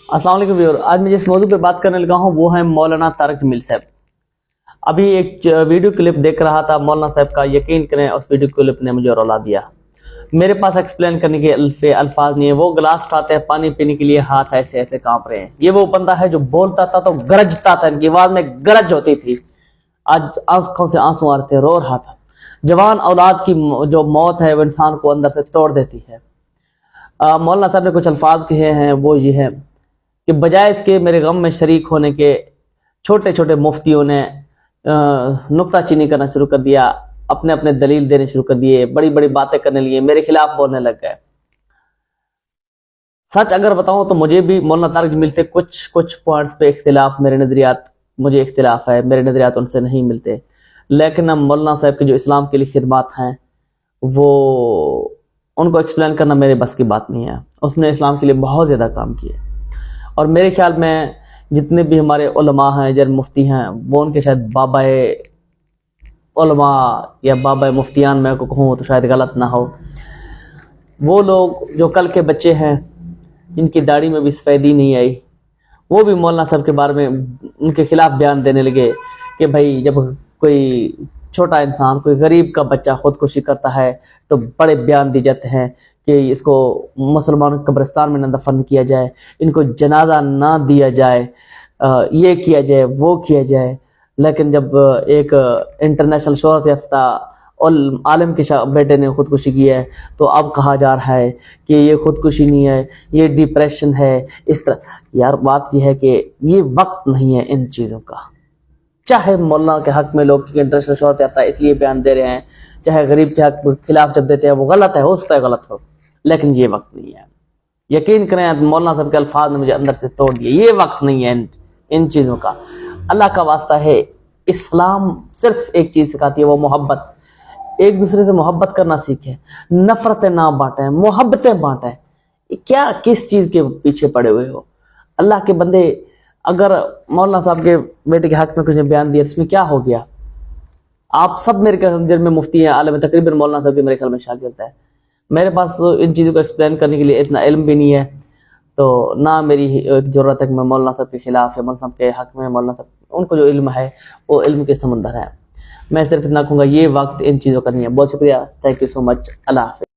अस्सलाम वालेकुम व्यूअर, आज मैं जिस मौजू पे बात करने लगा हूँ वो है मौलाना तारिक जमील साहब। अभी एक वीडियो क्लिप देख रहा था मौलाना साहब का, यकीन करें उस वीडियो क्लिप ने मुझे रुला दिया। मेरे पास एक्सप्लेन करने के अल्फाज नहीं है। वो गिलास उठाते हैं पानी पीने के लिए, हाथ ऐसे ऐसे कांप रहे हैं। ये वो बंदा है जो बोलता था तो गरजता था, इनकी आवाज में गरज होती थी। आज आंखों से आंसू आ रहे थे, रो रहा था। जवान औलाद की जो मौत है वो इंसान को अंदर से तोड़ देती है। मौलाना साहब ने कुछ अल्फाज कहे हैं, वो ये है कि बजाय इसके मेरे गम में शरीक होने के छोटे छोटे मुफ्तियों ने नुक्ताचीनी करना शुरू कर दिया, अपने अपने दलील देने शुरू कर दिए, बड़ी बड़ी बातें करने लिए, मेरे खिलाफ बोलने लग गए। सच अगर बताऊं तो मुझे भी मौलाना तारिक जमील से कुछ पॉइंट्स पे इख्तिलाफ, मेरे नजरियात मुझे इख्तिलाफ है, मेरे नजरियात उनसे नहीं मिलते। लेकिन अब मौलाना साहब की जो इस्लाम के लिए खिदमत हैं वो उनको एक्सप्लेन करना मेरे बस की बात नहीं है। उसने इस्लाम के लिए बहुत ज़्यादा काम किया और मेरे ख्याल में जितने भी हमारे उलमा हैं, जन मुफ्ती हैं, वो उनके शायद बाबाए उलमा या बाबाए मुफ्तियान मैं को कहूँ तो शायद गलत ना हो। वो लोग जो कल के बच्चे हैं जिनकी दाढ़ी में भी सफ़ेदी नहीं आई, वो भी मौलाना साहब के बारे में उनके खिलाफ बयान देने लगे कि भाई जब कोई छोटा इंसान, कोई गरीब का बच्चा खुदकुशी करता है तो बड़े बयान दिए जाते हैं कि इसको मुसलमानों के कब्रिस्तान में न दफन किया जाए, इनको जनाजा ना दिया जाए, ये किया जाए, वो किया जाए। लेकिन जब एक इंटरनेशनल शोहरत याफ्ता और आलिम के बेटे ने खुदकुशी की है तो अब कहा जा रहा है कि ये खुदकुशी नहीं है, ये डिप्रेशन है। इस तरह यार बात यह है कि ये वक्त नहीं है इन चीज़ों का। चाहे मौलाना के हक में लोग इंटरनेशनल शोहरत याफ्ता इसलिए बयान दे रहे हैं, चाहे गरीब के हक खिलाफ जब देते हैं वो गलत है, हो सकता है गलत हो, लेकिन ये वक्त नहीं है। यकीन करें मौलाना साहब के अल्फाज ने मुझे अंदर से तोड़ दिया। ये वक्त नहीं है इन चीज़ों का। अल्लाह का वास्ता है, इस्लाम सिर्फ एक चीज़ सिखाती है, वो मोहब्बत। एक दूसरे से मोहब्बत करना सीखें, नफरतें ना बांटें, मोहब्बतें बांटें। क्या किस चीज़ के पीछे पड़े हुए हो अल्लाह के बंदे? अगर मौलाना साहब के बेटे के हक में कुछ बयान दिया इसमें क्या हो गया? आप सब मेरे ख्याल में मुफ्ती हैं, आलम, तकरीबन मौलाना साहब के मेरे ख्याल में शागिर्द है। मेरे पास इन चीज़ों को एक्सप्लेन करने के लिए इतना इल्म भी नहीं है, तो ना मेरी ज़रूरत है कि मैं मौलाना साहब के खिलाफ या मौलाना साहब के हक में, मौलाना साहब उनको जो इल्म है वो इल्म के समंदर है। मैं सिर्फ इतना कहूँगा ये वक्त इन चीज़ों का नहीं है। बहुत शुक्रिया, थैंक यू सो मच, अल्लाह हाफ़िज़।